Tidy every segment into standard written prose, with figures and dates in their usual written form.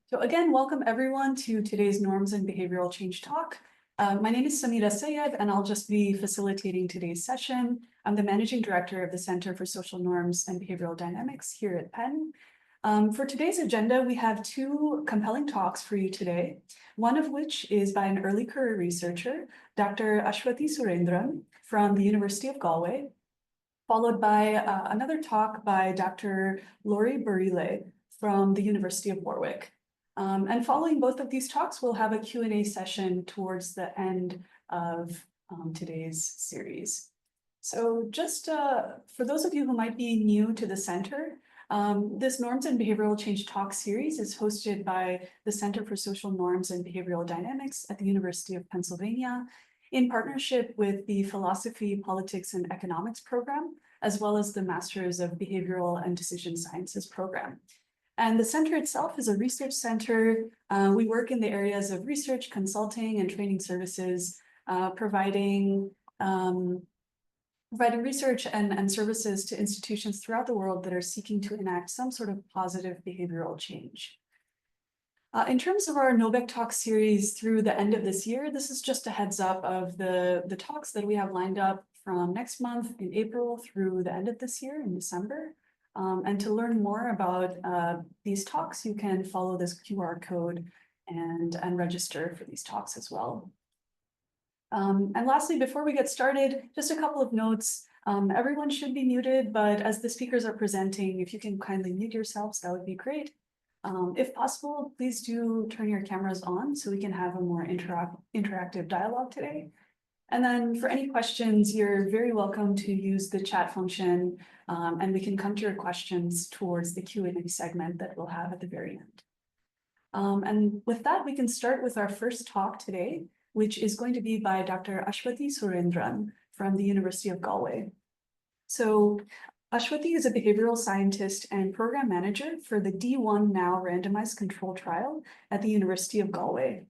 So again, welcome everyone to today's Norms and Behavioral Change Talk. My name is Samira Sayed, and I'll just be facilitating today's session. I'm the Managing Director of the Center for Social Norms and Behavioral Dynamics here at Penn. For today's agenda, we have two compelling talks for you today, one of which is by an early career researcher, Dr. Ashwathi Surendran from the University of Galway, followed by another talk by Dr. Lory Barile from the University of Warwick. And following both of these talks, we'll have a Q&A session towards the end of today's series. So just for those of you who might be new to the center, this Norms and Behavioral Change Talk series is hosted by the Center for Social Norms and Behavioral Dynamics at the University of Pennsylvania in partnership with the Philosophy, Politics, and Economics program, as well as the Masters of Behavioral and Decision Sciences program. And the center itself is a research center. We work in the areas of research, consulting, and training services, providing research and services to institutions throughout the world that are seeking to enact some sort of positive behavioral change. In terms of our NoBeC Talk series through the end of this year, this is just a heads up of the talks that we have lined up from next month in April through the end of this year in December. And to learn more about these talks, you can follow this QR code and register for these talks as well. And lastly, before we get started, just a couple of notes. Everyone should be muted, but as the speakers are presenting, if you can kindly mute yourselves, that would be great. If possible, please do turn your cameras on so we can have a more interactive dialogue today. And then for any questions, you're very welcome to use the chat function, and we can come to your questions towards the Q&A segment that we'll have at the very end. And with that, we can start with our first talk today, which is going to be by Dr. Ashwathi Surendran from the University of Galway. So Ashwathi is a behavioral scientist and program manager for the D1 Now randomized control trial at the University of Galway.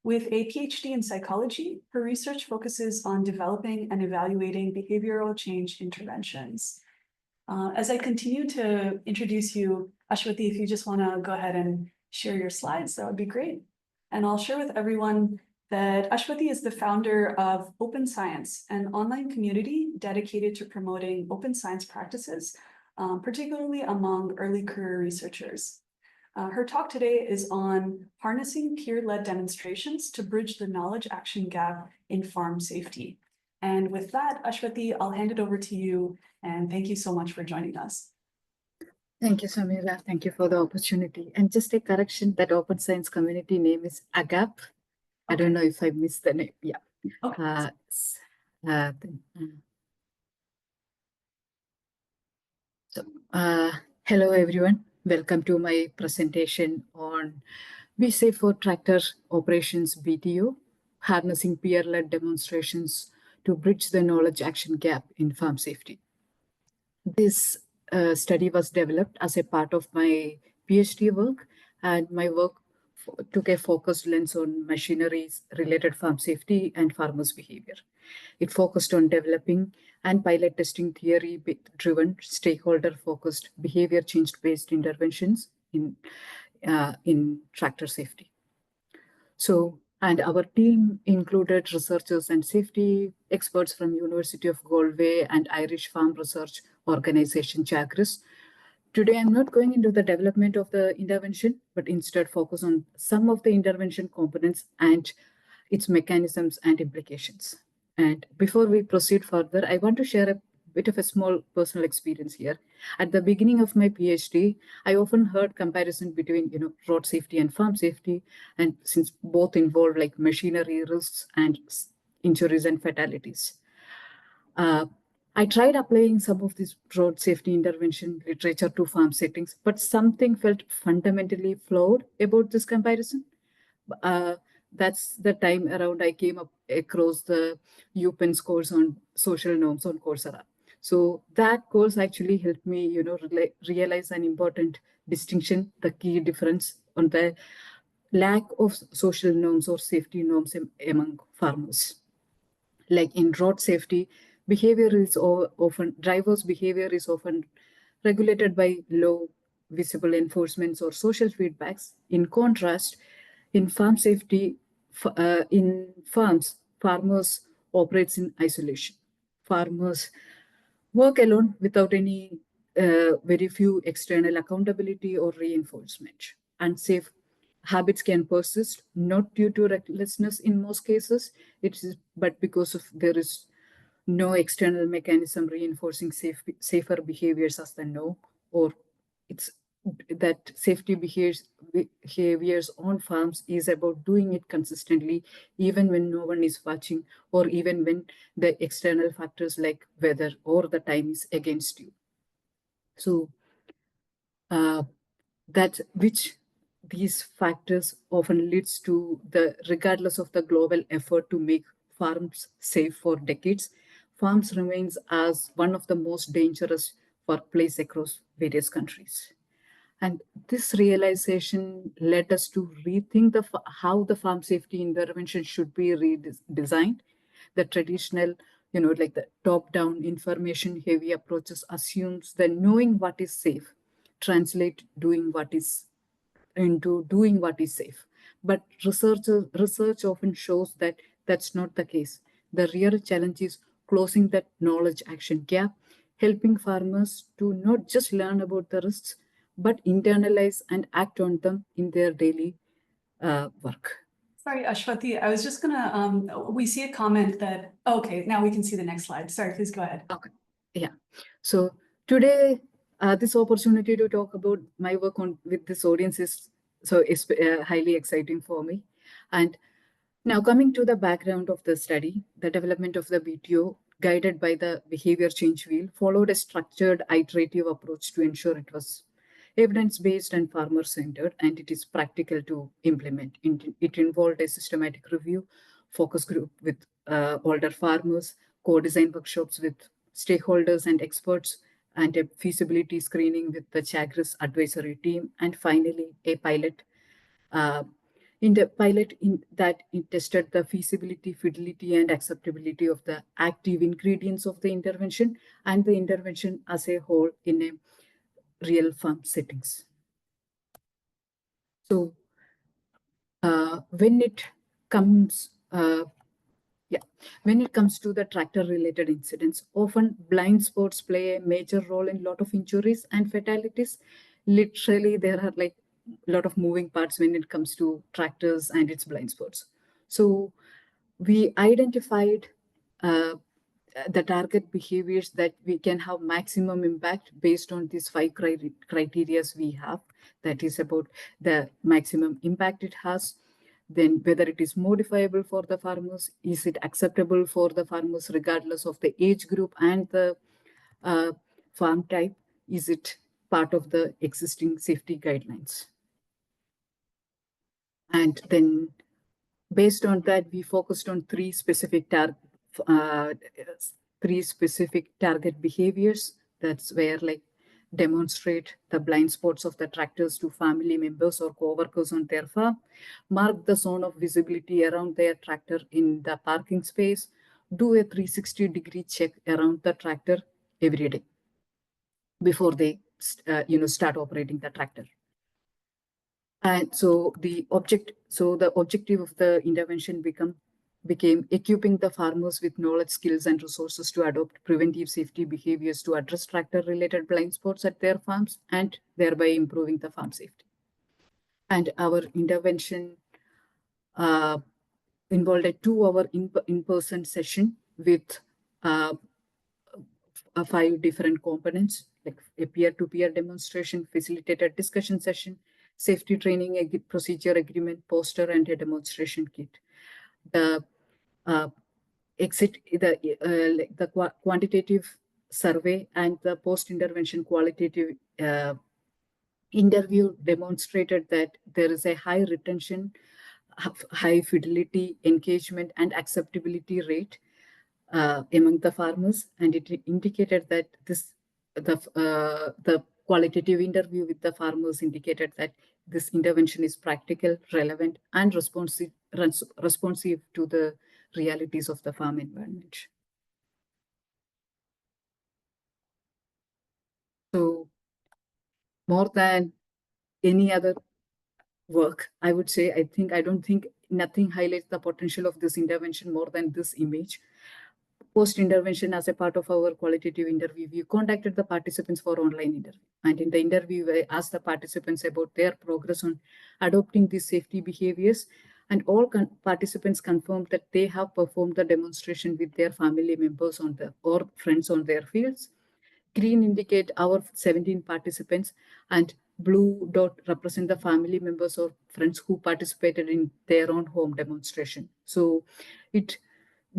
With a PhD in psychology, her research focuses on developing and evaluating behavioral change interventions. As I continue to introduce you, Ashwathi, if you just want to go ahead and share your slides, that would be great. And I'll share with everyone that Ashwathi is the founder of Open Science, an online community dedicated to promoting open science practices, particularly among early career researchers. Her talk today is on harnessing peer-led demonstrations to bridge the knowledge action gap in farm safety. And with that, Ashwathi, I'll hand it over to you, and thank you so much for joining us. Thank you, Samira. Thank you for the opportunity. And just a correction, that Open Science community name is AGAP. Okay. I don't know if I missed the name. Yeah. Okay. Hello, everyone. Welcome to my presentation on Be Safe for Tractor Operations BTO, harnessing peer-led demonstrations to bridge the knowledge action gap in farm safety. This study was developed as a part of my PhD work, and my work took a focused lens on machineries-related farm safety and farmers' behavior. It focused on developing and pilot testing theory-driven, stakeholder-focused, behavior change-based interventions in tractor safety. So, and our team included researchers and safety experts from University of Galway and Irish Farm Research Organization, Chagris. Today, I'm not going into the development of the intervention, but instead focus on some of the intervention components and its mechanisms and implications. And before we proceed further, I want to share a bit of a small personal experience here. At the beginning of my PhD, I often heard comparison between road safety and farm safety, and since both involve like machinery risks and injuries and fatalities. I tried applying some of this road safety intervention literature to farm settings, but something felt fundamentally flawed about this comparison. That's the time around I came up across the UPenn course on social norms on Coursera. So that course actually helped me, realize an important distinction, the key difference on the lack of social norms or safety norms among farmers. Like in road safety, drivers' behavior is often regulated by law, visible enforcements or social feedbacks. In contrast, in farm safety, in farms, farmers operates in isolation. Farmers work alone without any very few external accountability or reinforcement. Unsafe habits can persist not due to recklessness in most cases, but because of there is no external mechanism reinforcing safer behaviors as the no, or it's that safety behaviors on farms is about doing it consistently even when no one is watching, or even when the external factors like weather or the time is against you. So that which these factors often leads to the regardless of the global effort to make farms safe for decades, farms remains as one of the most dangerous workplace across various countries. And this realization led us to rethink how the farm safety intervention should be redesigned. The traditional, like the top-down information heavy approaches assumes that knowing what is safe translate doing what is into doing what is safe. But research often shows that that's not the case. The real challenge is closing that knowledge action gap, helping farmers to not just learn about the risks, but internalize and act on them in their daily work. Sorry, Ashwati, I was just gonna, we see a comment that, okay, now we can see the next slide. Sorry, please go ahead. Okay, yeah. So today, this opportunity to talk about my work on with this audience is highly exciting for me. And now coming to the background of the study, the development of the BTO guided by the behavior change wheel followed a structured iterative approach to ensure it was evidence-based and farmer-centered, and it is practical to implement. It involved a systematic review, focus group with older farmers, co-design workshops with stakeholders and experts, and a feasibility screening with the Chagris advisory team, and finally a pilot. In the pilot, it tested the feasibility, fidelity, and acceptability of the active ingredients of the intervention and the intervention as a whole in a real farm settings. So when it comes when it comes to the tractor-related incidents, often blind spots play a major role in a lot of injuries and fatalities. Literally, there are like a lot of moving parts when it comes to tractors and its blind spots. So we identified the target behaviors that we can have maximum impact based on these 5 criteria we have. That is about the maximum impact it has, then whether it is modifiable for the farmers, is it acceptable for the farmers regardless of the age group and the farm type, is it part of the existing safety guidelines. And then based on that, we focused on three specific target behaviors. That's where like demonstrate the blind spots of the tractors to family members or co-workers on their farm, mark the zone of visibility around their tractor in the parking space, do a 360-degree check around the tractor every day before they start operating the tractor. And so the objective of the intervention became equipping the farmers with knowledge, skills, and resources to adopt preventive safety behaviors to address tractor-related blind spots at their farms and thereby improving the farm safety. And our intervention involved a 2-hour in-person session with 5 different components, like a peer-to-peer demonstration, facilitated discussion session, safety training, procedure agreement, poster, and a demonstration kit. The quantitative survey and the post-intervention qualitative interview demonstrated that there is a high retention, high fidelity, engagement, and acceptability rate among the farmers, and it indicated that the qualitative interview with the farmers indicated that this intervention is practical, relevant, and responsive to the realities of the farm environment. So more than any other work, I would say. I don't think nothing highlights the potential of this intervention more than this image. Post-intervention, as a part of our qualitative interview, we contacted the participants for online interview. And in the interview, we asked the participants about their progress on adopting these safety behaviors. And all participants confirmed that they have performed the demonstration with their family members or friends on their fields. Green indicate our 17 participants, and blue dot represent the family members or friends who participated in their own home demonstration. So it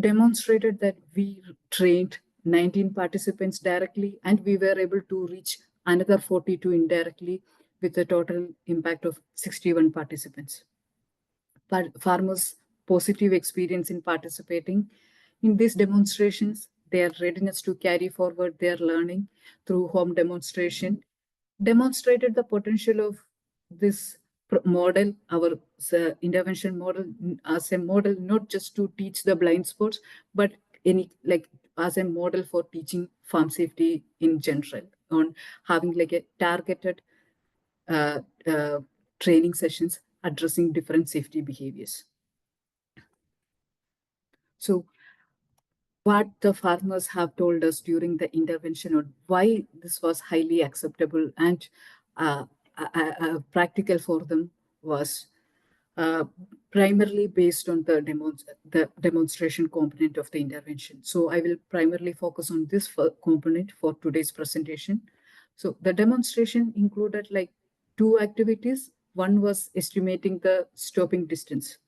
demonstrated that we trained 19 participants directly, and we were able to reach another 42 indirectly, with a total impact of 61 participants. Farmers' positive experience in participating in these demonstrations, their readiness to carry forward their learning through home demonstration, demonstrated the potential of this model, our intervention model, as a model not just to teach the blind spots, but as a model for teaching farm safety in general, on having like a targeted uh, uh, training sessions addressing different safety behaviors. So what the farmers have told us during the intervention, or why this was highly acceptable and practical for them, was uh, primarily based on the demonstration component of the intervention. So I will primarily focus on this component for today's presentation. So the demonstration included like two activities. One was estimating the stopping distance.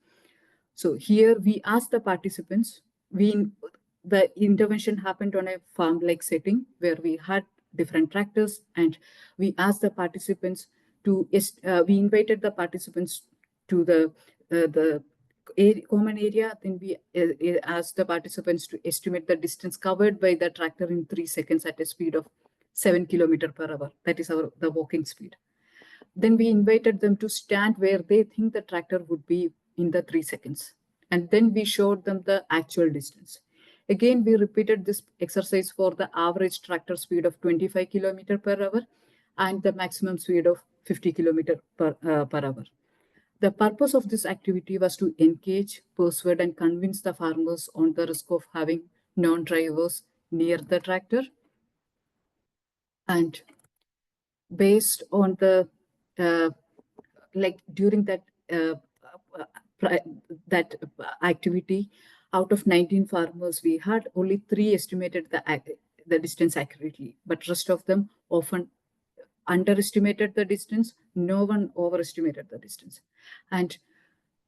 So here we asked the participants, the intervention happened on a farm-like setting where we had different tractors, and we asked the participants we invited the participants to the common area. Then we asked the participants to estimate the distance covered by the tractor in 3 seconds at a speed of 7 kilometers per hour. That is the walking speed. Then we invited them to stand where they think the tractor would be in the 3 seconds. And then we showed them the actual distance. Again, we repeated this exercise for the average tractor speed of 25 kilometers per hour and the maximum speed of 50 kilometers per hour. The purpose of this activity was to engage, persuade, and convince the farmers on the risk of having non-drivers near the tractor. And based on the during that activity, out of 19 farmers, we had only 3 estimated the distance accurately, but rest of them often underestimated the distance. No one overestimated the distance. And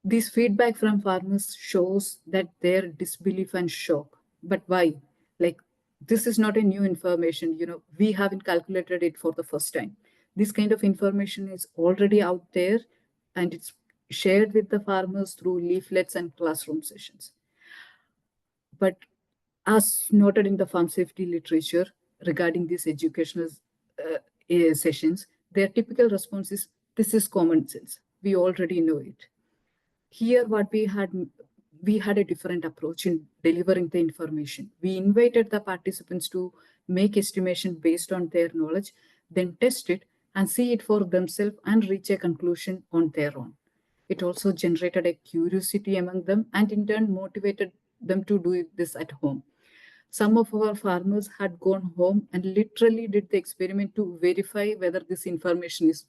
this feedback from farmers shows that their disbelief and shock. But why? Like, this is not a new information. We haven't calculated it for the first time. This kind of information is already out there, and it's shared with the farmers through leaflets and classroom sessions. But as noted in the farm safety literature regarding these educational sessions, their typical response is, this is common sense. We already know it. Here, we had a different approach in delivering the information. We invited the participants to make estimation based on their knowledge, then test it and see it for themselves and reach a conclusion on their own. It also generated a curiosity among them and in turn motivated them to do this at home. Some of our farmers had gone home and literally did the experiment to verify whether this information is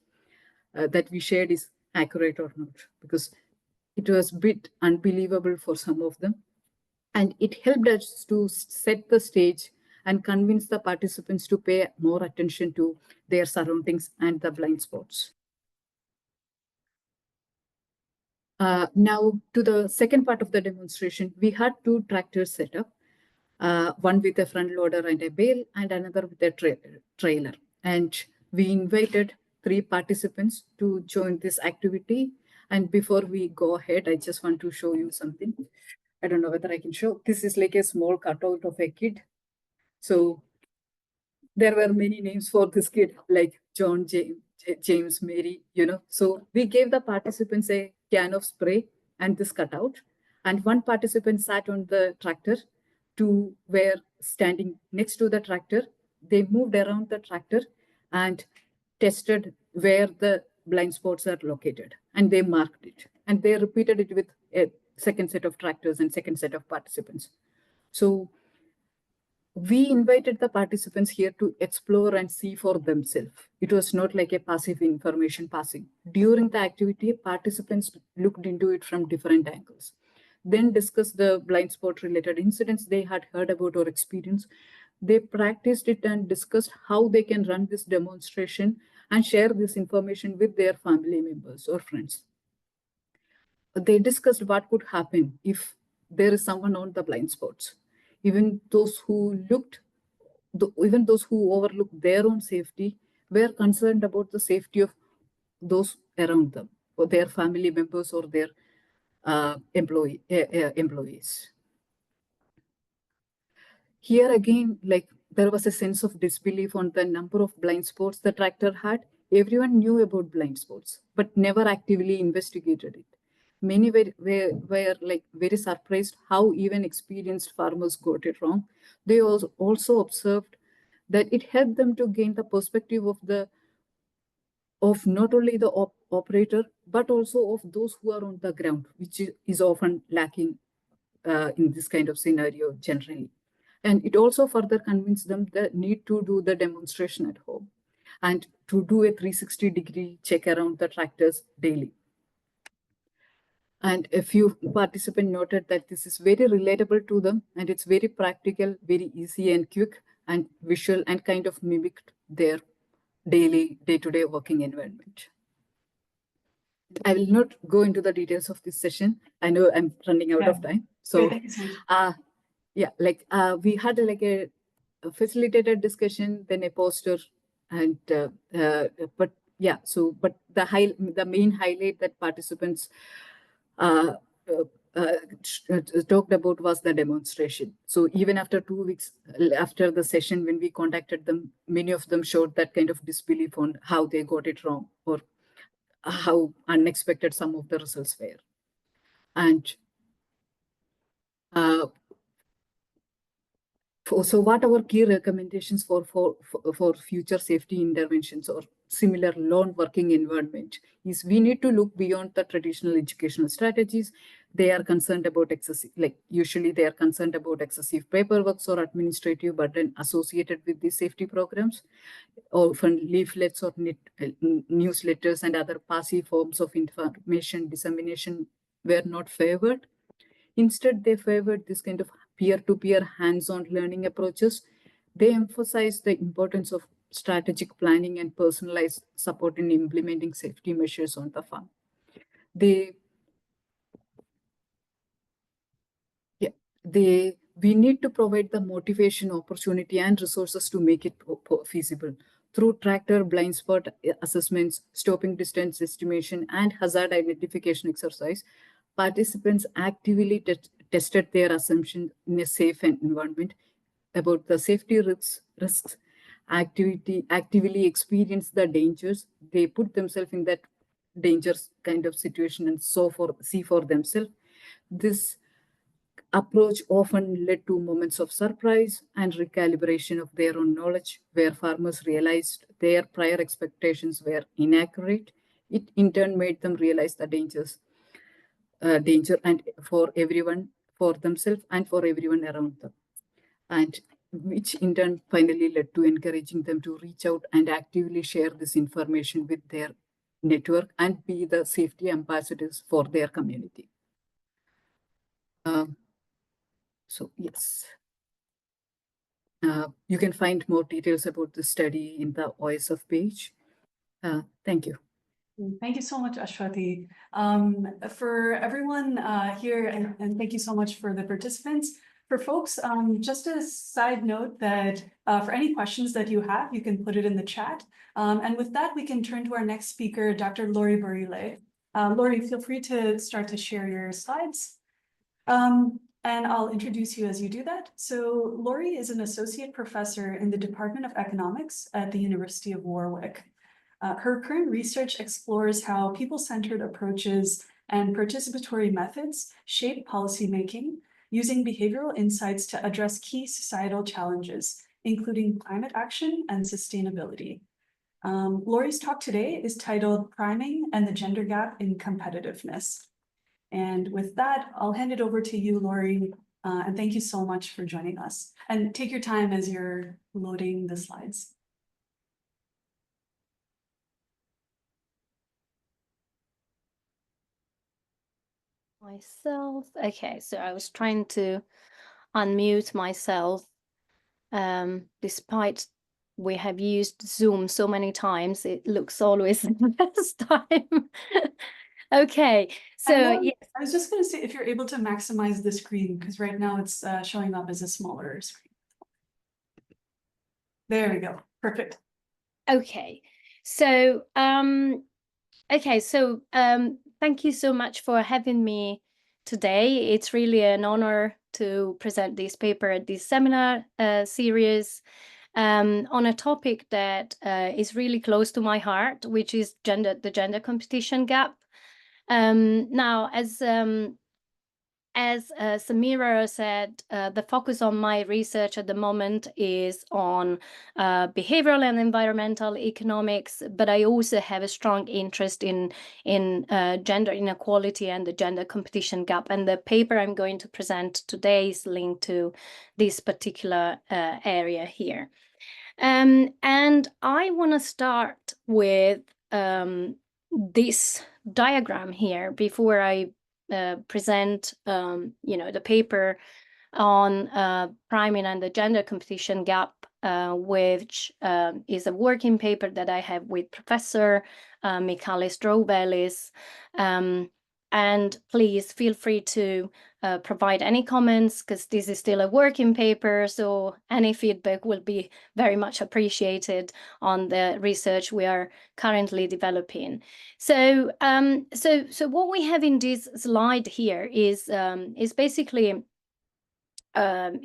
that we shared is accurate or not, because it was a bit unbelievable for some of them. And it helped us to set the stage and convince the participants to pay more attention to their surroundings and the blind spots. Now, to the second part of the demonstration, we had 2 tractors set up, one with a front loader and a bale, and another with a trailer. And we invited 3 participants to join this activity. And before we go ahead, I just want to show you something. I don't know whether I can show. This is like a small cutout of a kid. So there were many names for this kid, like John, James, Mary, So we gave the participants a can of spray and this cutout. And one participant sat on the tractor. 2 were standing next to the tractor. They moved around the tractor and tested where the blind spots are located, and they marked it, and they repeated it with a second set of tractors and second set of participants. So we invited the participants here to explore and see for themselves. It was not like a passive information passing. During the activity, participants looked into it from different angles, then discussed the blind spot related incidents they had heard about or experienced. They practiced it and discussed how they can run this demonstration and share this information with their family members or friends. They discussed what could happen if there is someone on the blind spots. Even those who even those who overlooked their own safety were concerned about the safety of those around them, or their family members or their employees. Here again, like there was a sense of disbelief on the number of blind spots the tractor had. Everyone knew about blind spots, but never actively investigated it. Many were like very surprised how even experienced farmers got it wrong. They also observed that it helped them to gain the perspective of not only the operator, but also of those who are on the ground, which is often lacking in this kind of scenario generally. And it also further convinced them the need to do the demonstration at home and to do a 360-degree check around the tractors daily. And a few participants noted that this is very relatable to them, and it's very practical, very easy and quick and visual, and kind of mimicked their daily day-to-day working environment. I will not go into the details of this session. I know I'm running out of time. So, yeah, like we had like a facilitated discussion, then a poster, and but yeah. So, but the main highlight that participants talked about was the demonstration. So even after 2 weeks after the session, when we contacted them, many of them showed that kind of disbelief on how they got it wrong or how unexpected some of the results were. And so what our key recommendations for future safety interventions or similar lone working environment is we need to look beyond the traditional educational strategies. They are concerned about usually they are concerned about excessive paperwork or administrative burden associated with these safety programs. Often leaflets or newsletters and other passive forms of information dissemination were not favored. Instead, they favored this kind of peer-to-peer hands-on learning approaches. They emphasize the importance of strategic planning and personalized support in implementing safety measures on the farm. We need to provide the motivation, opportunity, and resources to make it feasible through tractor blind spot assessments, stopping distance estimation, and hazard identification exercise. Participants actively tested their assumptions in a safe environment about the safety risks, actively experience the dangers. They put themselves in that dangerous kind of situation and see for themselves. This approach often led to moments of surprise and recalibration of their own knowledge, where farmers realized their prior expectations were inaccurate. It in turn made them realize the danger and for everyone, for themselves and for everyone around them, and which in turn finally led to encouraging them to reach out and actively share this information with their network and be the safety ambassadors for their community. So yes, you can find more details about the study in the OSF page. Thank you. Thank you so much, Ashwati. For everyone here, and thank you so much for the participants. For folks, just a side note that for any questions that you have, you can put it in the chat. And with that, we can turn to our next speaker, Dr. Lory Barile. Lory, feel free to start to share your slides. And I'll introduce you as you do that. So Lory is an associate professor in the Department of Economics at the University of Warwick. Her current research explores how people-centered approaches and participatory methods shape policymaking using behavioral insights to address key societal challenges, including climate action and sustainability. Lory's talk today is titled Priming and the Gender Gap in Competitiveness. And with that, I'll hand it over to you, Lory, and thank you so much for joining us. And take your time as you're loading the slides. Myself. Okay, so I was trying to unmute myself. Despite we have used Zoom so many times, it looks always the best time. Okay, so yes. I was just going to say, if you're able to maximize the screen, because right now it's showing up as a smaller screen. There we go. Perfect. Okay, so thank you so much for having me today. It's really an honor to present this paper at this seminar series on a topic that is really close to my heart, which is the gender competition gap. Now, as Samira said, the focus on my research at the moment is on behavioral and environmental economics, but I also have a strong interest in gender inequality and the gender competition gap. And the paper I'm going to present today is linked to this particular area here. And I want to start with this diagram here before I present, the paper on priming and the gender competition gap, which is a working paper that I have with Professor Michalis Drobelis. And please feel free to provide any comments, because this is still a working paper, so any feedback will be very much appreciated on the research we are currently developing. So, so what we have in this slide here is basically like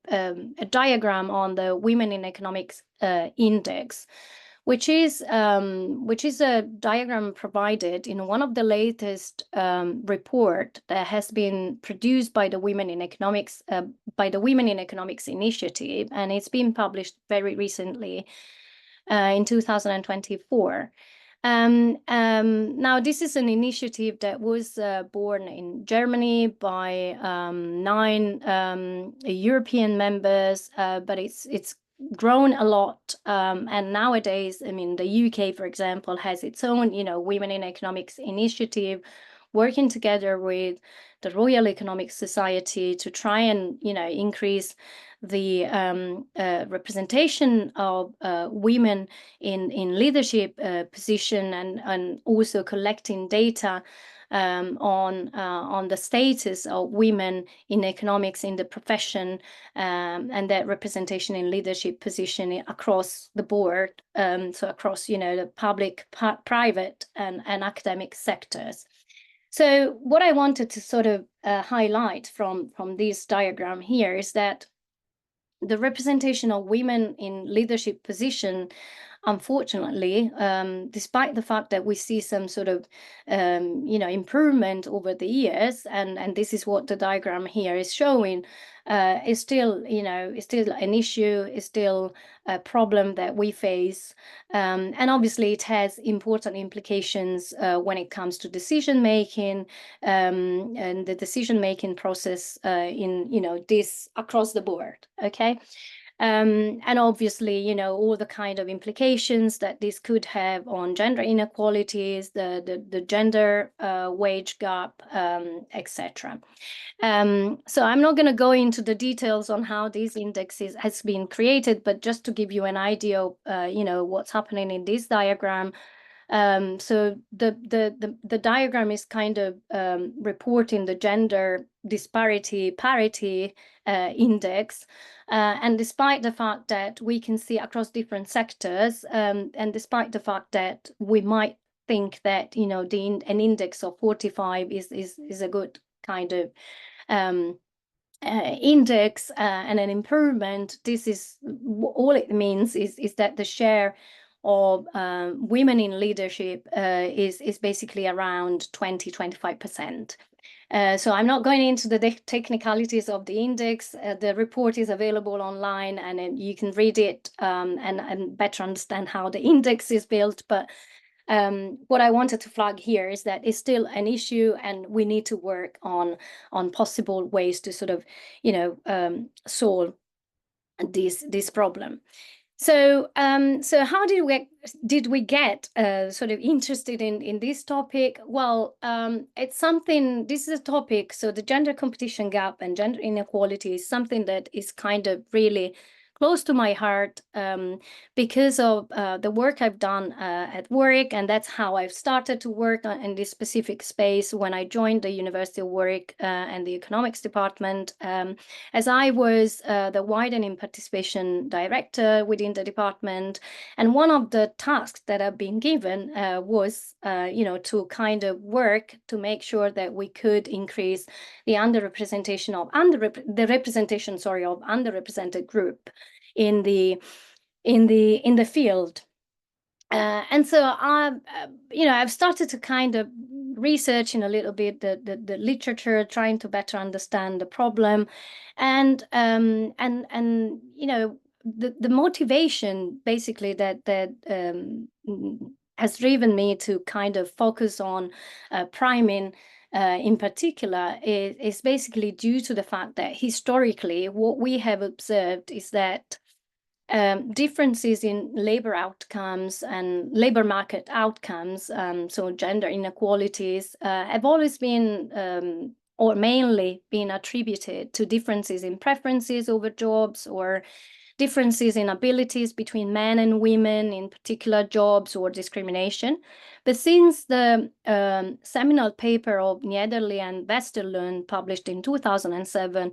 a diagram on the Women in Economics Index, which is a diagram provided in one of the latest report that has been produced by the Women in Economics Initiative, and it's been published very recently in 2024. Now, this is an initiative that was born in Germany by 9 European members, but it's grown a lot, and nowadays, I mean, the UK, for example, has its own, Women in Economics Initiative, working together with the Royal Economic Society to try and, increase the representation of women in leadership position, and also collecting data on the status of women in economics in the profession, and that representation in leadership position across the board, so across the public, private, and academic sectors. So what I wanted to sort of highlight from this diagram here is that the representation of women in leadership position, unfortunately, despite the fact that we see some sort of, improvement over the years, and this is what the diagram here is showing, is still, is still an issue, is still a problem that we face, and obviously it has important implications when it comes to decision making, and the decision making process in this across the board. Okay. And obviously, all the kind of implications that this could have on gender inequalities, the gender wage gap, etc. So I'm not going to go into the details on how these indexes has been created, but just to give you an idea of, what's happening in this diagram. So the diagram is kind of reporting the gender disparity parity index, and despite the fact that we can see across different sectors, and despite the fact that we might think that an index of 45 is a good kind of index and an improvement, this is all it means is that the share of women in leadership is basically around 20-25%. So I'm not going into the technicalities of the index. The report is available online, and you can read it and better understand how the index is built. But what I wanted to flag here is that it's still an issue, and we need to work on possible ways to sort of, solve this problem. So how did we get sort of interested in this topic? Well, it's something. This is a topic. So the gender competition gap and gender inequality is something that is kind of really close to my heart because of the work I've done at Warwick, and that's how I've started to work in this specific space when I joined the University of Warwick and the economics department, as I was the widening participation director within the department. And one of the tasks that I've been given was, to kind of work to make sure that we could increase the underrepresentation of underrepresented group in the field. And so I've started to kind of research in a little bit the literature, trying to better understand the problem, and the motivation basically that has driven me to kind of focus on priming in particular is basically due to the fact that historically what we have observed is that differences in labor outcomes and labor market outcomes, so gender inequalities, have always been or mainly been attributed to differences in preferences over jobs, or differences in abilities between men and women in particular jobs, or discrimination. But since the seminal paper of Niederle and Westerlund published in 2007,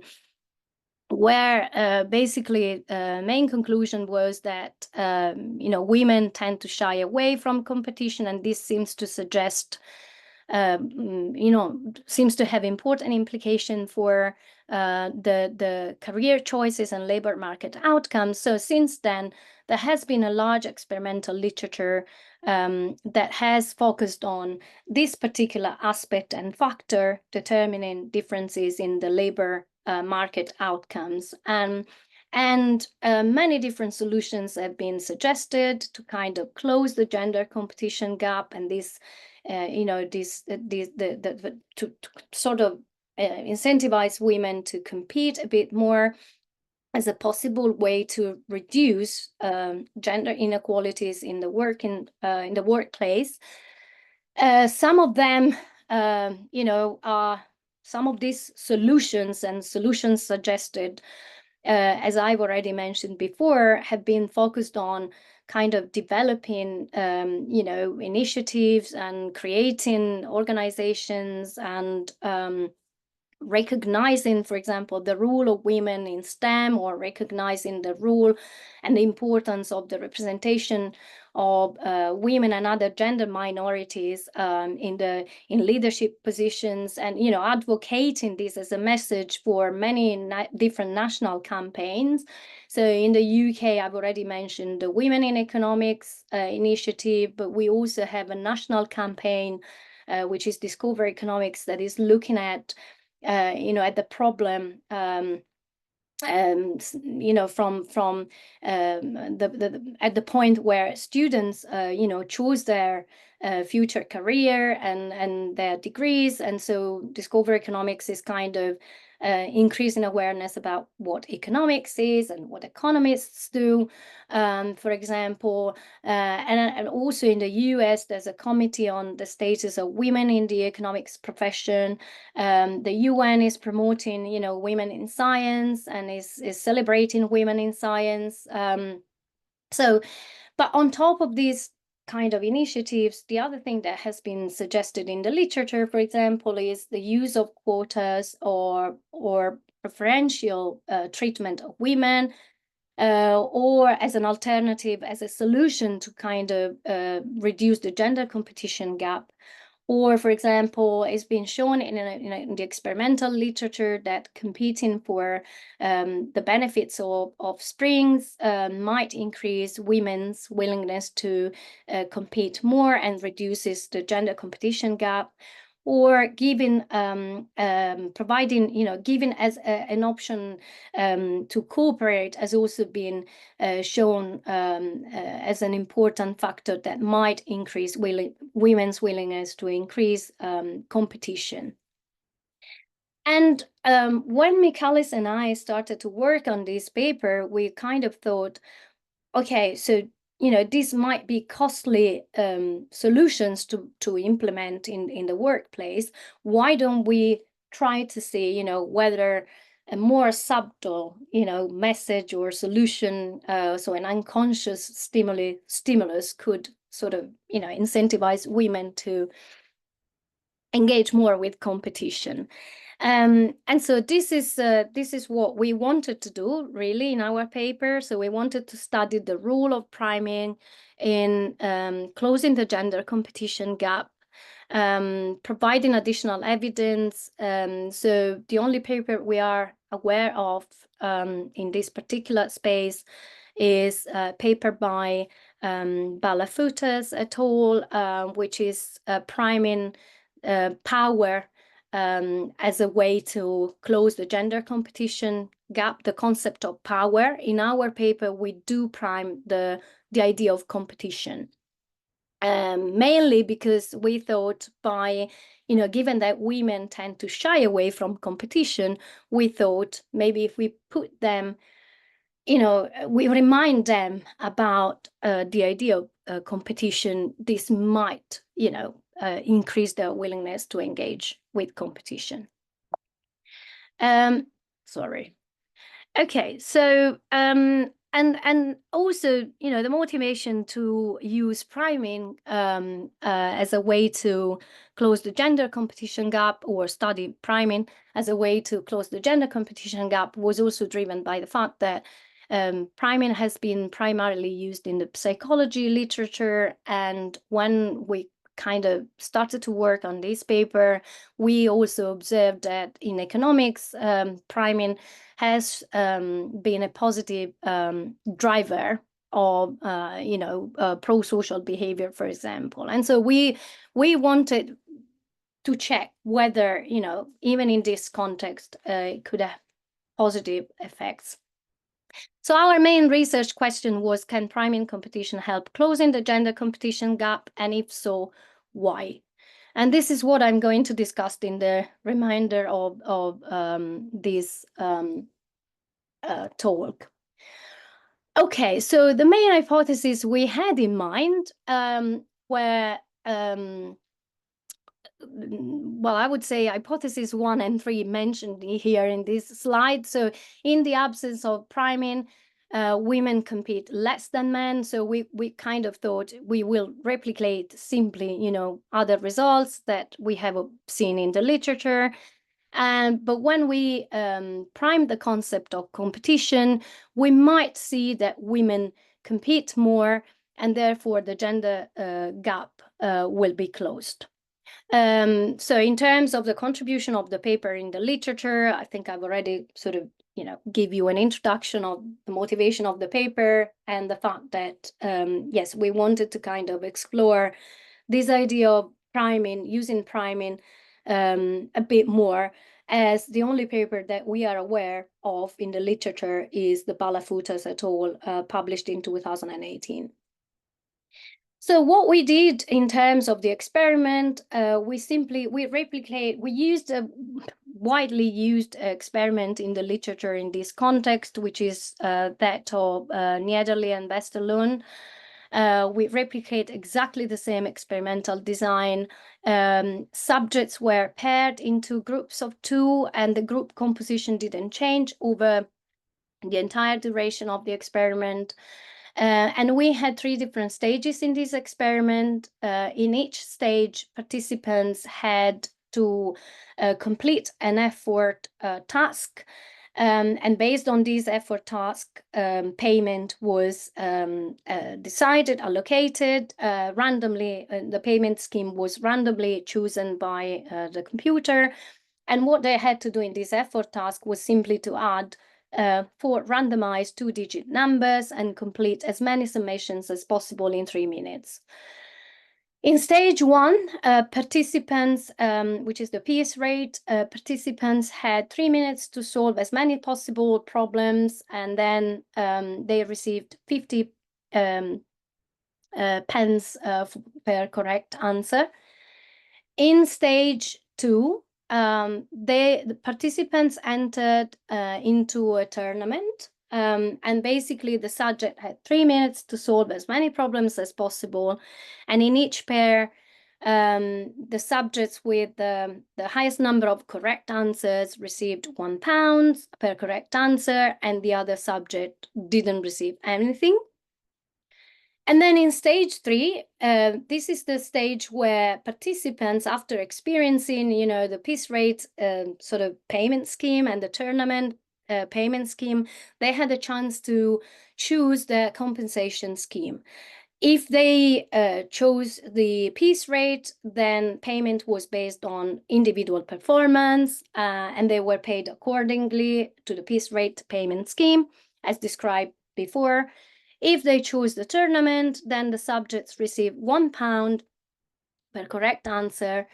where basically main conclusion was that women tend to shy away from competition, and this seems to suggest seems to have important implication for the career choices and labor market outcomes. So since then, there has been a large experimental literature that has focused on this particular aspect and factor determining differences in the labor market outcomes. And many different solutions have been suggested to kind of close the gender competition gap, and this to sort of incentivize women to compete a bit more as a possible way to reduce gender inequalities in the workplace. Some of them, are some of these solutions suggested, as I've already mentioned before, have been focused on kind of developing, initiatives and creating organizations and recognizing, for example, the role of women in STEM, or recognizing the role and the importance of the representation of women and other gender minorities in leadership positions, and advocating this as a message for many different national campaigns. So in the UK, I've already mentioned the Women in Economics initiative, but we also have a national campaign which is Discover Economics, that is looking at at the problem from at the point where students choose their future career and their degrees. And so Discover Economics is kind of increasing awareness about what economics is and what economists do, for example. And also in the US, there's a committee on the status of women in the economics profession. The UN is promoting, women in science, and is celebrating women in science. But on top of these kind of initiatives, the other thing that has been suggested in the literature, for example, is the use of quotas or preferential treatment of women, or as an alternative, as a solution to kind of reduce the gender competition gap, Or, for example, it's been shown in the experimental literature that competing for the benefits of springs might increase women's willingness to compete more and reduces the gender competition gap. Or giving, providing, giving as an option to cooperate has also been shown as an important factor that might increase women's willingness to increase competition. And when Michalis and I started to work on this paper, we kind of thought, okay, so this might be costly solutions to implement in the workplace. Why don't we try to see, whether a more subtle, message or solution, so an unconscious stimulus could sort of, incentivize women to engage more with competition. And so this is what we wanted to do really in our paper. So we wanted to study the role of priming in closing the gender competition gap, providing additional evidence. So the only paper we are aware of in this particular space is a paper by Balafutas et al., which is priming power as a way to close the gender competition gap, the concept of power. In our paper, we do prime the idea of competition, mainly because we thought by, given that women tend to shy away from competition, we thought maybe if we put them, we remind them about the idea of competition, this might, increase their willingness to engage with competition. Sorry. Okay, so and also, the motivation to use priming as a way to close the gender competition gap, or study priming as a way to close the gender competition gap, was also driven by the fact that priming has been primarily used in the psychology literature, and when we kind of started to work on this paper, we also observed that in economics, priming has been a positive driver of, pro-social behavior, for example. And so we wanted to check whether, even in this context, it could have positive effects. So our main research question was, can priming competition help closing the gender competition gap? And if so, why? And this is what I'm going to discuss in the remainder of this talk. Okay, so the main hypothesis we had in mind were, well, I would say hypothesis 1 and 3 mentioned here in this slide. So in the absence of priming, women compete less than men. So we kind of thought we will replicate simply, other results that we have seen in the literature. But when we prime the concept of competition, we might see that women compete more, and therefore the gender gap will be closed. So in terms of the contribution of the paper in the literature, I think I've already sort of, give you an introduction of the motivation of the paper and the fact that, yes, we wanted to kind of explore this idea of priming, using priming a bit more, as the only paper that we are aware of in the literature is the Balafutas et al., published in 2018. So what we did in terms of the experiment, we used a widely used experiment in the literature in this context, which is that of Niederle and Westerlund. We replicate exactly the same experimental design. Subjects were paired into groups of 2, and the group composition didn't change over the entire duration of the experiment. And we had 3 different stages in this experiment. In each stage, participants had to complete an effort task. And based on this effort task, payment was decided, allocated randomly. The payment scheme was randomly chosen by the computer. And what they had to do in this effort task was simply to add 4 randomized 2-digit numbers and complete as many summations as possible in 3 minutes. In stage 1, participants, which is the piece rate, participants had 3 minutes to solve as many possible problems, and then they received 50 pence per correct answer. In stage 2, the participants entered into a tournament, and basically the subject had 3 minutes to solve as many problems as possible. And in each pair, the subjects with the highest number of correct answers received £1 per correct answer, and the other subject didn't receive anything. And then in stage 3, this is the stage where participants, after experiencing, the piece rate sort of payment scheme and the tournament payment scheme, they had a chance to choose the compensation scheme. If they chose the piece rate, then payment was based on individual performance, and they were paid accordingly to the piece rate payment scheme, as described before. If they choose the tournament, then the subjects receive £1 per correct answer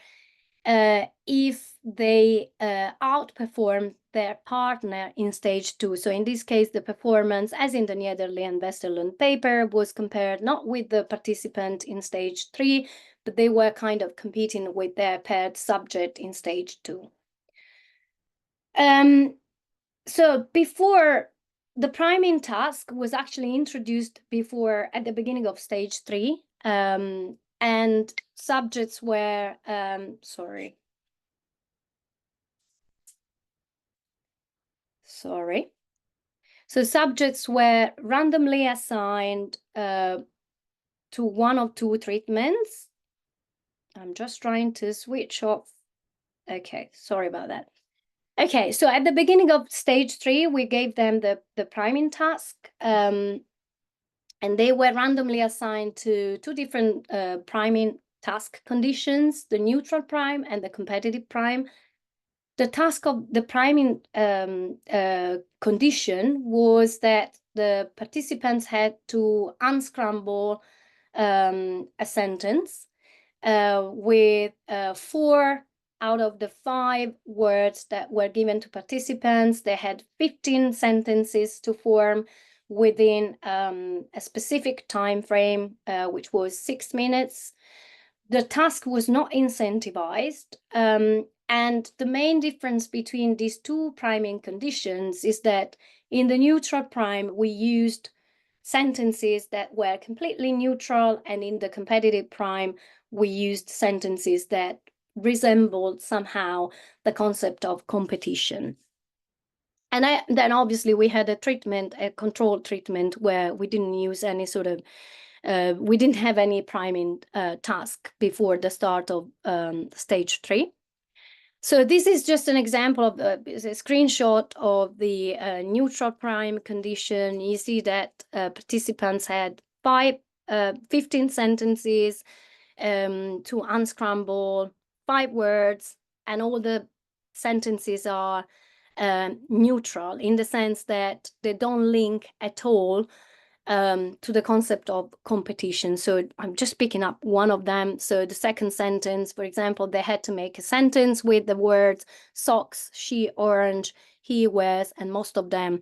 if they outperform their partner in stage 2. So in this case, the performance, as in the Nederland and Westerlund paper, was compared not with the participant in stage 3, but they were kind of competing with their paired subject in stage 2. So before, the priming task was actually introduced at the beginning of stage 3, and subjects were, So subjects were randomly assigned to one of 2 treatments. I'm just trying to switch off. Okay, sorry about that. Okay, so at the beginning of stage 3, we gave them the priming task, and they were randomly assigned to 2 different priming task conditions, the neutral prime and the competitive prime. The task of the priming condition was that the participants had to unscramble a sentence with 4 out of the 5 words that were given to participants. They had 15 sentences to form within a specific time frame, which was 6 minutes. The task was not incentivized, and the main difference between these 2 priming conditions is that in the neutral prime, we used sentences that were completely neutral, and in the competitive prime, we used sentences that resembled somehow the concept of competition. And then obviously we had a controlled treatment where we didn't use any sort of, we didn't have any priming task before the start of stage 3. So this is just an example of a screenshot of the neutral prime condition. You see that participants had 15 sentences to unscramble 5 words, and all the sentences are neutral in the sense that they don't link at all to the concept of competition. So I'm just picking up one of them. So the second sentence, for example, they had to make a sentence with the words socks, she orange, he wears, and most of them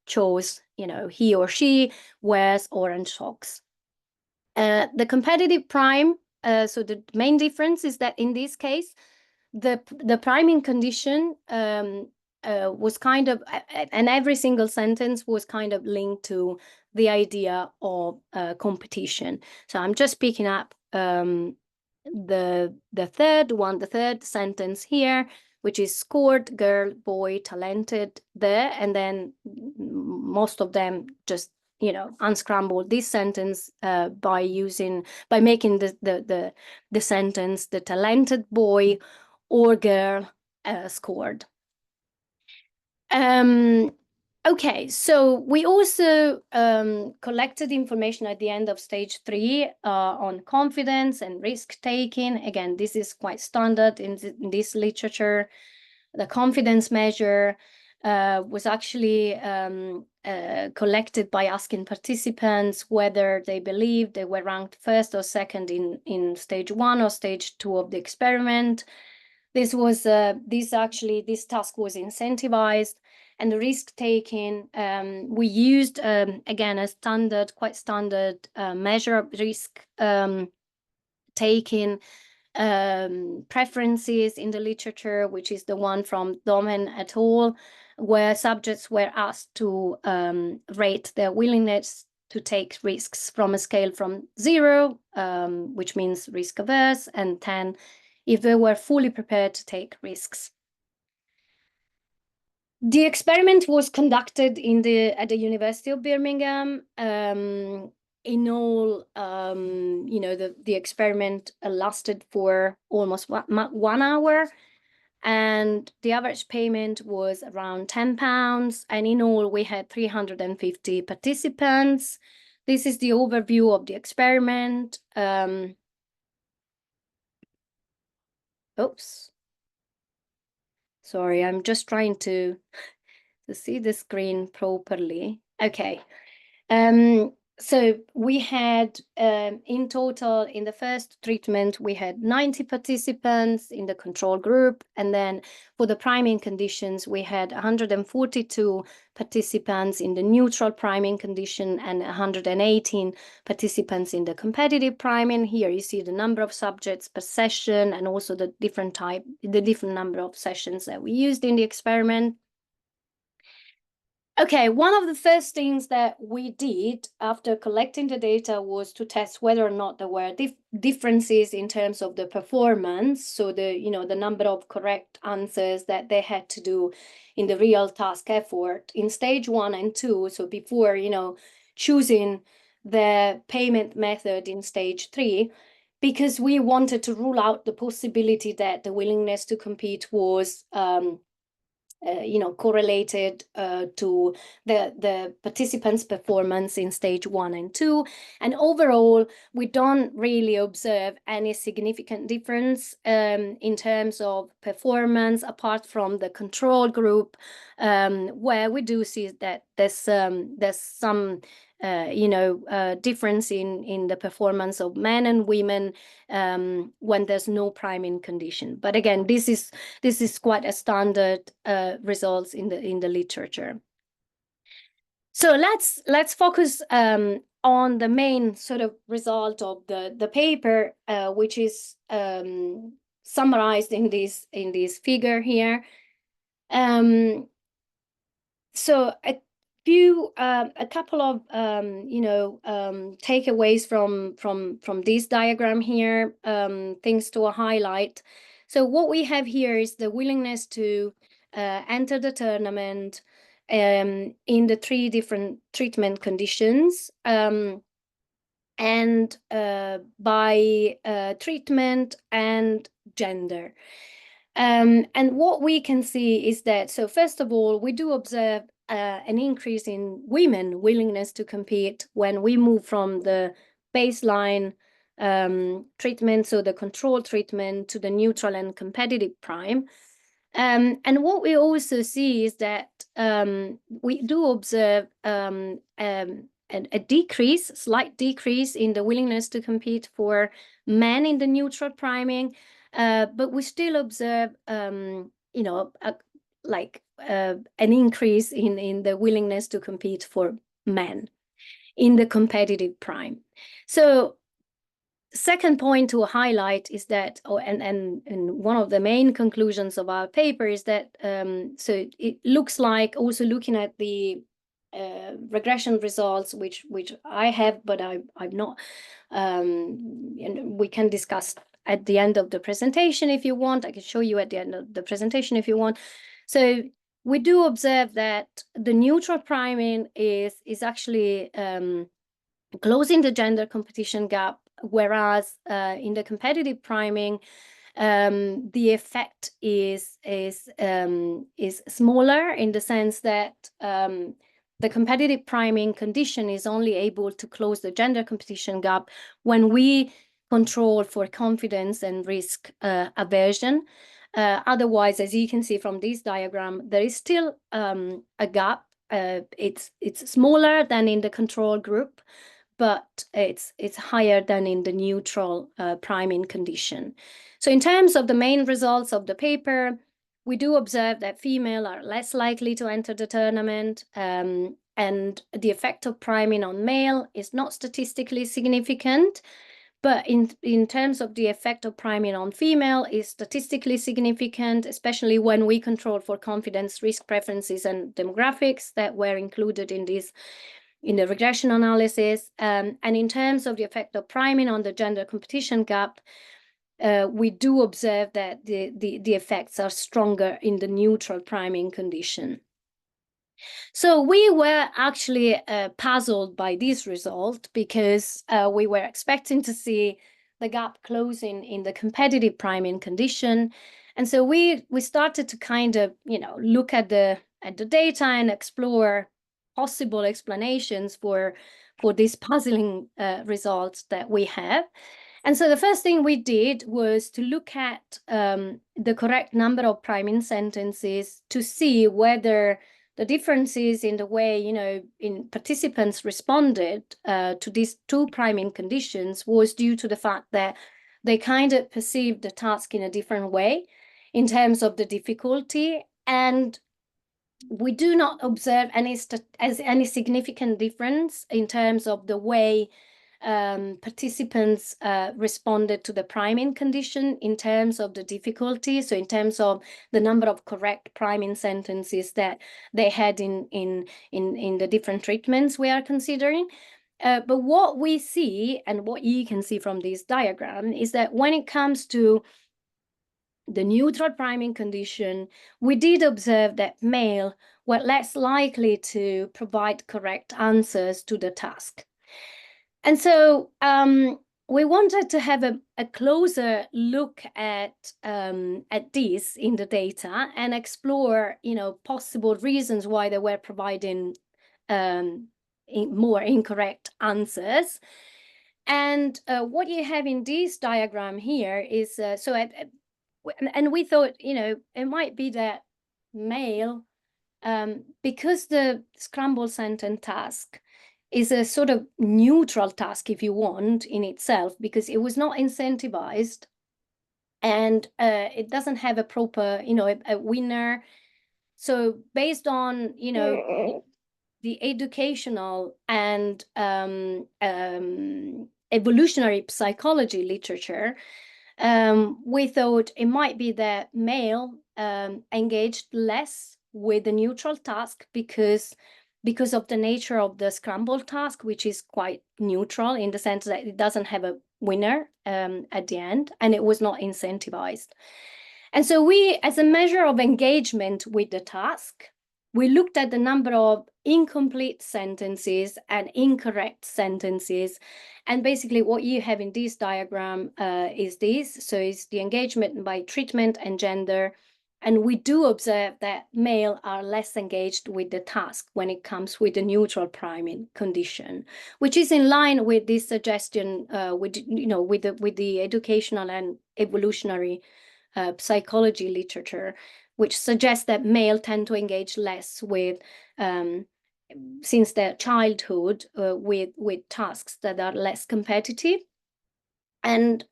chose, he or she wears orange socks. The competitive prime, so the main difference is that in this case, the priming condition was kind of, and every single sentence was kind of linked to the idea of competition. So I'm just picking up the third sentence here, which is scored, girl, boy, talented, there, and then most of them just unscramble this sentence by making the sentence the talented boy or girl scored. Okay, so we also collected information at the end of stage 3 on confidence and risk taking. Again, this is quite standard in this literature. The confidence measure was actually collected by asking participants whether they believed they were ranked first or second in stage 1 or stage 2 of the experiment. This was this task was incentivized, and the risk taking, we used again a quite standard measure of risk taking preferences in the literature, which is the one from Domen et al., where subjects were asked to rate their willingness to take risks from a scale from 0, which means risk averse, and 10 if they were fully prepared to take risks. The experiment was conducted at the University of Birmingham. In all, the experiment lasted for almost 1 hour, and the average payment was around £10. And in all, we had 350 participants. This is the overview of the experiment. Oops. Sorry, I'm just trying to see the screen properly. Okay. So we had, in total, in the first treatment, we had 90 participants in the control group. And then for the priming conditions, we had 142 participants in the neutral priming condition and 118 participants in the competitive priming. Here you see the number of subjects per session and also the different number of sessions that we used in the experiment. Okay, one of the first things that we did after collecting the data was to test whether or not there were differences in terms of the performance. So the number of correct answers that they had to do in the real task effort in stage 1 and 2. So before, choosing the payment method in stage 3, because we wanted to rule out the possibility that the willingness to compete was correlated to the participants' performance in stage 1 and 2. And overall, we don't really observe any significant difference in terms of performance, apart from the control group, where we do see that there's some difference in the performance of men and women when there's no priming condition. But again, this is quite a standard results in the literature. So let's focus on the main sort of result of the paper, which is summarized in this figure here. So a couple of takeaways from this diagram here, things to highlight. So what we have here is the willingness to enter the tournament in the 3 different treatment conditions, and by treatment and gender. And what we can see is that, so first of all, we do observe an increase in women willingness to compete when we move from the baseline treatment, so the control treatment, to the neutral and competitive prime. And what we also see is that we do observe a slight decrease in the willingness to compete for men in the neutral priming, but we still observe, an increase in the willingness to compete for men in the competitive prime. So second point to highlight is that, and one of the main conclusions of our paper is that, so it looks like, also looking at the regression results, which I have, but I'm not, and we can discuss at the end of the presentation if you want. I can show you at the end of the presentation if you want. So we do observe that the neutral priming is actually closing the gender competition gap, whereas in the competitive priming, the effect is smaller, in the sense that the competitive priming condition is only able to close the gender competition gap when we control for confidence and risk aversion. Otherwise, as you can see from this diagram, there is still a gap. It's smaller than in the control group, but it's higher than in the neutral priming condition. So in terms of the main results of the paper, we do observe that females are less likely to enter the tournament, and the effect of priming on male is not statistically significant. But in terms of the effect of priming on female is statistically significant, especially when we control for confidence, risk preferences, and demographics that were included in the regression analysis. And in terms of the effect of priming on the gender competition gap, we do observe that the effects are stronger in the neutral priming condition. So we were actually puzzled by this result, because we were expecting to see the gap closing in the competitive priming condition. And so we started to kind of, look at the data and explore possible explanations for these puzzling results that we have. And so the first thing we did was to look at the correct number of priming sentences to see whether the differences in the way, in participants responded to these two priming conditions was due to the fact that they kind of perceived the task in a different way in terms of the difficulty. And we do not observe any significant difference in terms of the way participants responded to the priming condition in terms of the difficulty. So in terms of the number of correct priming sentences that they had in the different treatments we are considering. But what we see, and what you can see from this diagram, is that when it comes to the neutral priming condition, we did observe that male were less likely to provide correct answers to the task. And so we wanted to have a closer look at this in the data and explore, possible reasons why they were providing more incorrect answers. And what you have in this diagram here is, and we thought, it might be that male, because the scramble sentence task is a sort of neutral task, if you want, in itself, because it was not incentivized, and it doesn't have a proper, a winner. So based on, the educational and evolutionary psychology literature, we thought it might be that male engaged less with the neutral task because of the nature of the scramble task, which is quite neutral in the sense that it doesn't have a winner at the end, and it was not incentivized. And so we, as a measure of engagement with the task, we looked at the number of incomplete sentences and incorrect sentences. And basically what you have in this diagram is this. So it's the engagement by treatment and gender. And we do observe that male are less engaged with the task when it comes with the neutral priming condition, which is in line with this suggestion with the educational and evolutionary psychology literature, which suggests that male tend to engage less with, since their childhood, with tasks that are less competitive. And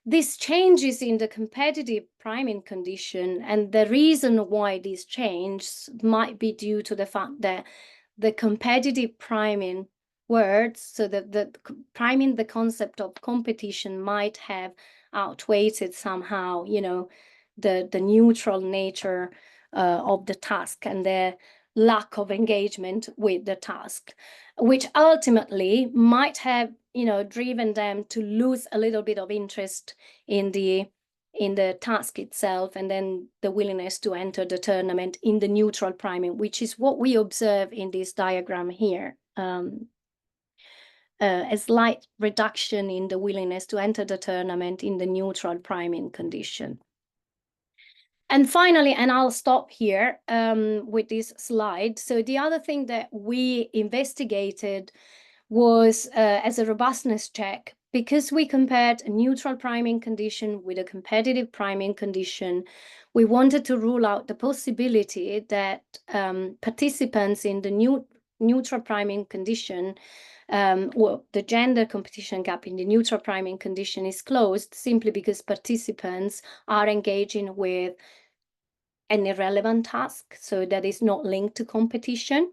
this changes in the competitive priming condition, and the reason why this change might be due to the fact that the competitive priming words, so the priming the concept of competition might have outweighed somehow, the neutral nature of the task and the lack of engagement with the task, which ultimately might have, driven them to lose a little bit of interest in the task itself, and then the willingness to enter the tournament in the neutral priming, which is what we observe in this diagram here. a slight reduction in the willingness to enter the tournament in the neutral priming condition. And finally, and I'll stop here with this slide. So the other thing that we investigated was as a robustness check, because we compared a neutral priming condition with a competitive priming condition, we wanted to rule out the possibility that participants in the neutral priming condition, well, the gender competition gap in the neutral priming condition is closed simply because participants are engaging with an irrelevant task, so that is not linked to competition.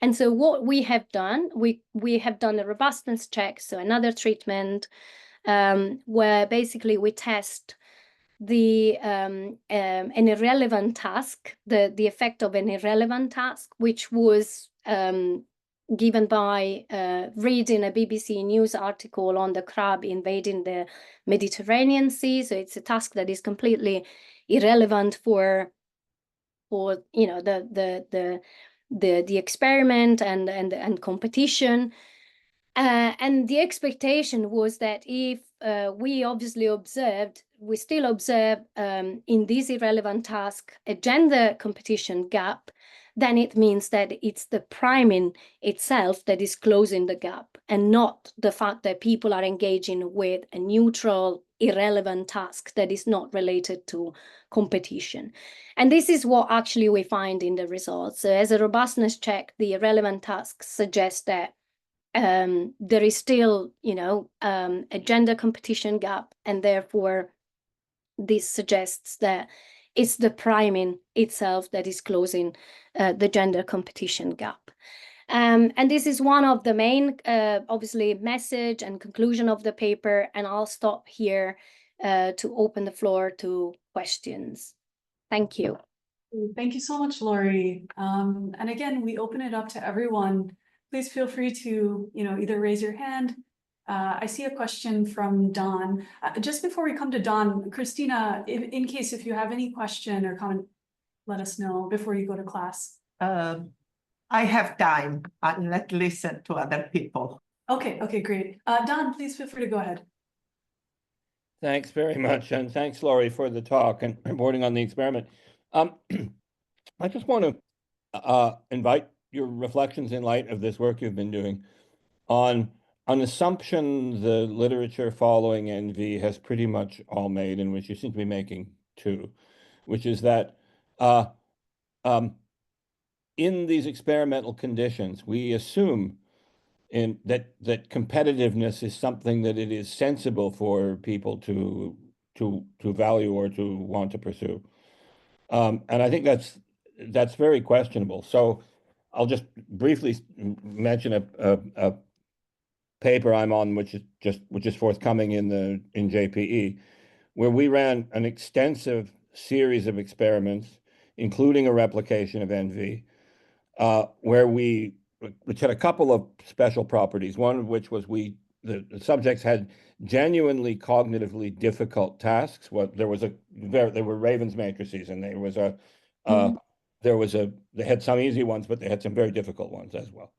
And so what we have done, we have done a robustness check, so another treatment where basically we test the an irrelevant task, the effect of an irrelevant task, which was given by reading a BBC News article on the crab invading the Mediterranean Sea. So it's a task that is completely irrelevant for you know the experiment and competition. And the expectation was that if we still observe in this irrelevant task a gender competition gap, then it means that it's the priming itself that is closing the gap, and not the fact that people are engaging with a neutral, irrelevant task that is not related to competition. And this is what actually we find in the results. So as a robustness check, the irrelevant tasks suggest that there is still, you know, a gender competition gap, and therefore this suggests that it's the priming itself that is closing the gender competition gap. And this is one of the main, obviously, message and conclusion of the paper, and I'll stop here to open the floor to questions. Thank you. Thank you so much, Lory. And again, we open it up to everyone. Please feel free to, you know, either raise your hand. I see a question from Don. Just before we come to Don, Christina, in case if you have any question or comment, let us know before you go to class. I have time. Let's listen to other people. Okay, great. Don, please feel free to go ahead. Thanks very much, and thanks, Lory, for the talk and reporting on the experiment. I just want to invite your reflections in light of this work you've been doing on an assumption the literature following NV has pretty much all made, and which you seem to be making too, which is that in these experimental conditions, we assume that competitiveness is something that it is sensible for people to value or to want to pursue, and I think that's very questionable. So I'll just briefly mention a paper I'm on, which is forthcoming in JPE, where we ran an extensive series of experiments, including a replication of NV, which had a couple of special properties. One of which was the subjects had genuinely cognitively difficult tasks. They were Raven's matrices, and they had some easy ones, but they had some very difficult ones as well.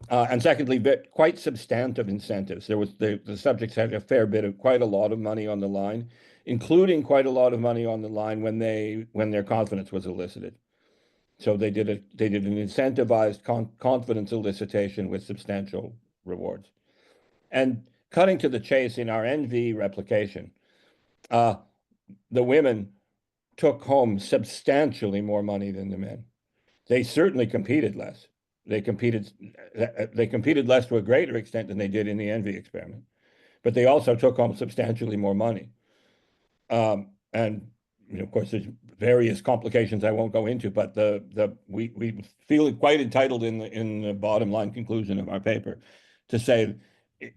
And secondly, quite substantive incentives. The subjects had quite a lot of money on the line, including quite a lot of money on the line when their confidence was elicited. So they did an incentivized confidence elicitation with substantial rewards. And cutting to the chase, in our NV replication, the women took home substantially more money than the men. They certainly competed less. They competed less to a greater extent than they did in the NV experiment, but they also took home substantially more money. And of course, there's various complications I won't go into, but we feel quite entitled in the bottom line conclusion of our paper to say,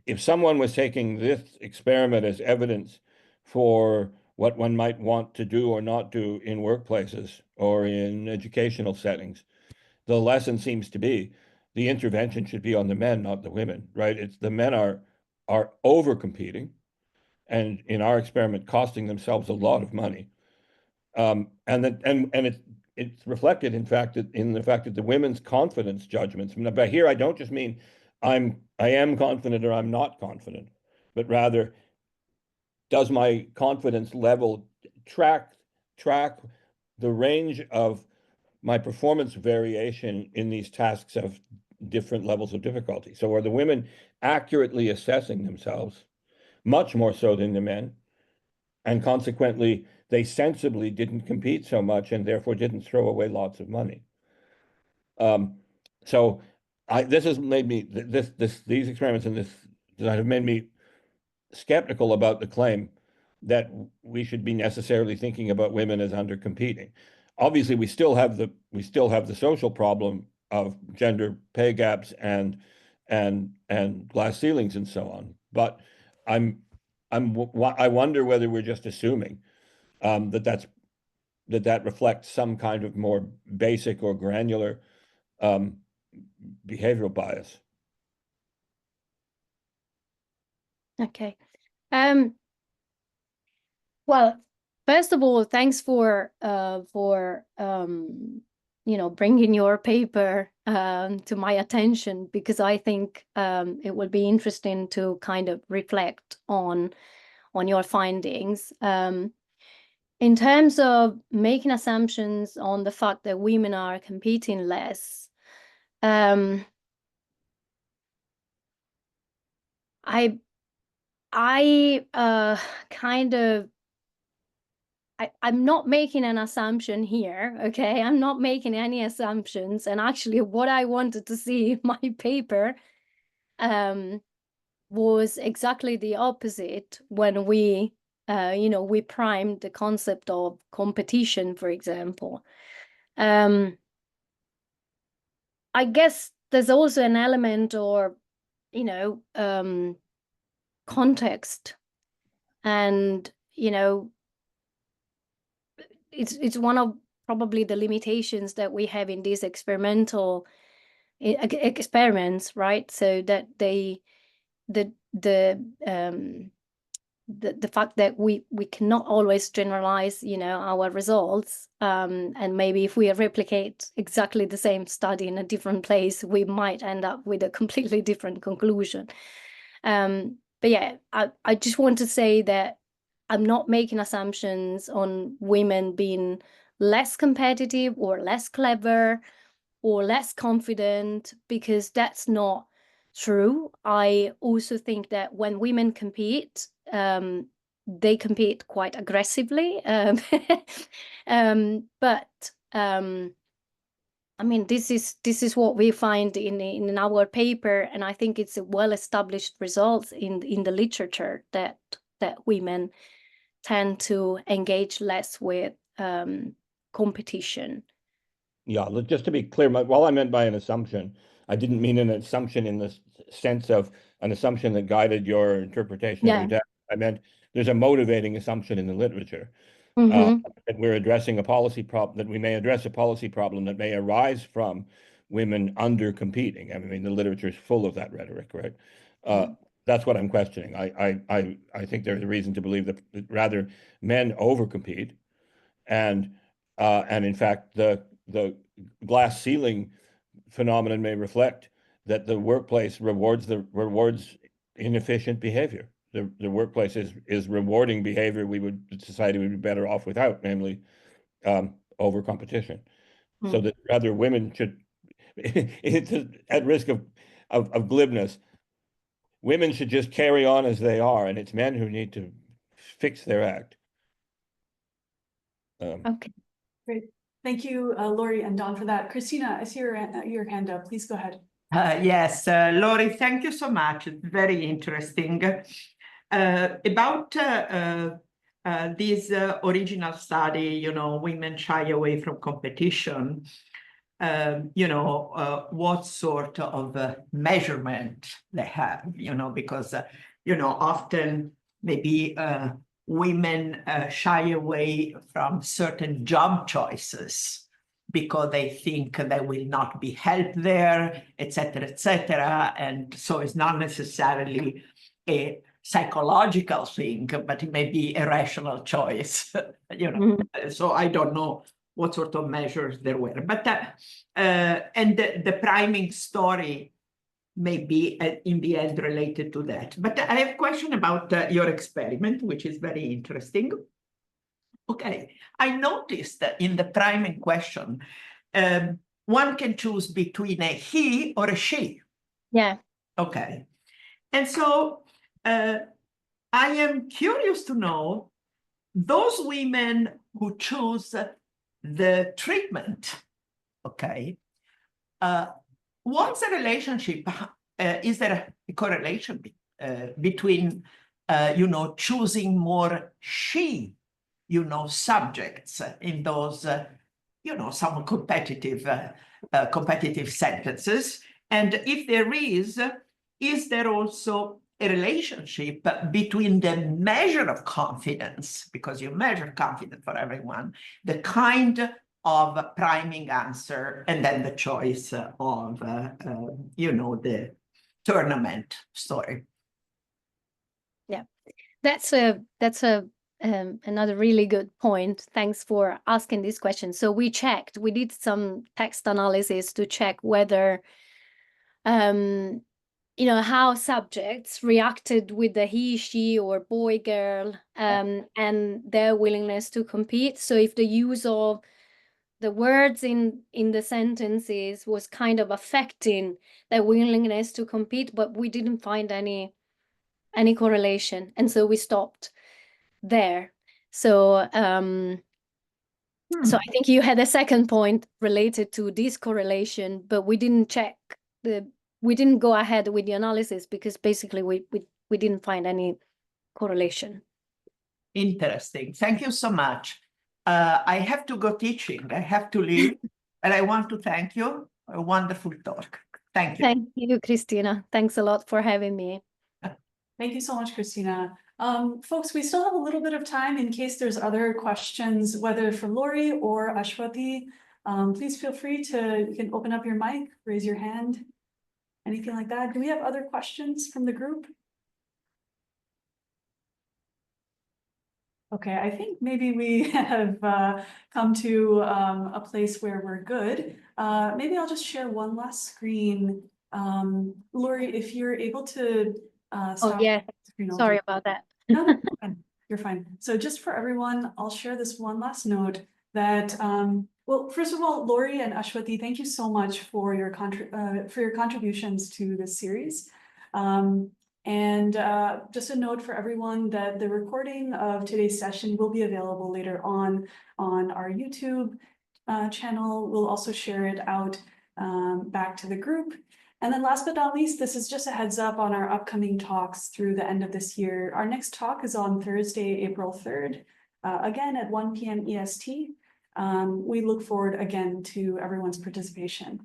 if someone was taking this experiment as evidence for what one might want to do or not do in workplaces or in educational settings, the lesson seems to be the intervention should be on the men, not the women, right? The men are over competing, and in our experiment, costing themselves a lot of money. And it's reflected, in fact, in the fact that the women's confidence judgments. By here, I don't just mean I am confident or I'm not confident, but rather, does my confidence level track the range of my performance variation in these tasks of different levels of difficulty? So are the women accurately assessing themselves, much more so than the men, and consequently they sensibly didn't compete so much and therefore didn't throw away lots of money? So this has made me, these experiments and this design have made me skeptical about the claim that we should be necessarily thinking about women as undercompeting. Obviously, we still have the social problem of gender pay gaps and glass ceilings and so on. But I wonder whether we're just assuming that reflects some kind of more basic or granular behavioral bias. Okay. Well, first of all, thanks for bringing your paper to my attention, because I think it will be interesting to kind of reflect on your findings. In terms of making assumptions on the fact that women are competing less, I'm not making an assumption here, okay? I'm not making any assumptions. And actually what I wanted to see in my paper was exactly the opposite when we primed the concept of competition, for example. I guess there's also an element or, context, and, it's one of probably the limitations that we have in these experimental experiments, right? So that the fact that we cannot always generalize, our results, and maybe if we replicate exactly the same study in a different place, we might end up with a completely different conclusion. But yeah, I just want to say that I'm not making assumptions on women being less competitive or less clever or less confident, because that's not true. I also think that when women compete, they compete quite aggressively. But I mean, this is what we find in our paper, and I think it's a well-established result in the literature that women tend to engage less with competition. Yeah, just to be clear, what I meant by an assumption, I didn't mean an assumption in the sense of an assumption that guided your interpretation of your text. I meant there's a motivating assumption in the literature. That we're addressing a policy problem, that we may address a policy problem that may arise from women under competing. I mean, the literature is full of that rhetoric, right? That's what I'm questioning. I think there's a reason to believe that rather men overcompete, and in fact the glass ceiling phenomenon may reflect that the workplace rewards inefficient behavior. The workplace is rewarding behavior society would be better off without, namely over competition. So that rather women should, it's at risk of glibness, women should just carry on as they are, and it's men who need to fix their act. Okay. Great. Thank you, Lory and Don, for that. Christina, I see your hand up. Please go ahead. Yes, Lory, thank you so much. It's very interesting. About this original study, women shy away from competition, what sort of measurement they have, because, often maybe women shy away from certain job choices because they think they will not be helped there, et cetera, and so it's not necessarily a psychological thing, but it may be a rational choice, So I don't know what sort of measures there were, but and the priming story may be in the end related to that. But I have a question about your experiment, which is very interesting. Okay, I noticed that in the priming question, one can choose between a he or a she. Yeah. Okay. And so I am curious to know those women who choose the treatment, okay, what's the relationship? Is there a correlation between, choosing more she, subjects in those, some competitive sentences? And if there is there also a relationship between the measure of confidence, because you measure confidence for everyone, the kind of priming answer, and then the choice of, the tournament story? Yeah, that's another really good point. Thanks for asking this question. So we did some text analysis to check whether, how subjects reacted with the he, she, or boy, girl, and their willingness to compete. So if the use of the words in the sentences was kind of affecting their willingness to compete, but we didn't find any correlation, and so we stopped there. So so I think you had a second point related to this correlation, but we didn't go ahead with the analysis because basically we didn't find any correlation. Interesting. Thank you so much. I have to go teaching. I have to leave, and I want to thank you. A wonderful talk. Thank you. Thank you, Christina. Thanks a lot for having me. Thank you so much, Christina. Folks, we still have a little bit of time in case there's other questions, whether for Lory or Ashwati. Please feel free you can open up your mic, raise your hand, anything like that. Do we have other questions from the group? Okay, I think maybe we have come to a place where we're good. Maybe I'll just share one last screen. Lory, if you're able to stop. Oh, yeah. Sorry about that. No, you're fine. So just for everyone, I'll share this one last note that, well, first of all, Lory and Ashwati, thank you so much for your contributions to this series. And just a note for everyone that the recording of today's session will be available later on our YouTube channel. We'll also share it out back to the group. And then last but not least, this is just a heads up on our upcoming talks through the end of this year. Our next talk is on Thursday, April 3rd, again at 1 p.m. EST. We look forward again to everyone's participation.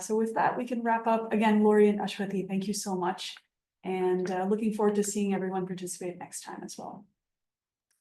So with that, we can wrap up. Again, Lory and Ashwati, thank you so much. And looking forward to seeing everyone participate next time as well.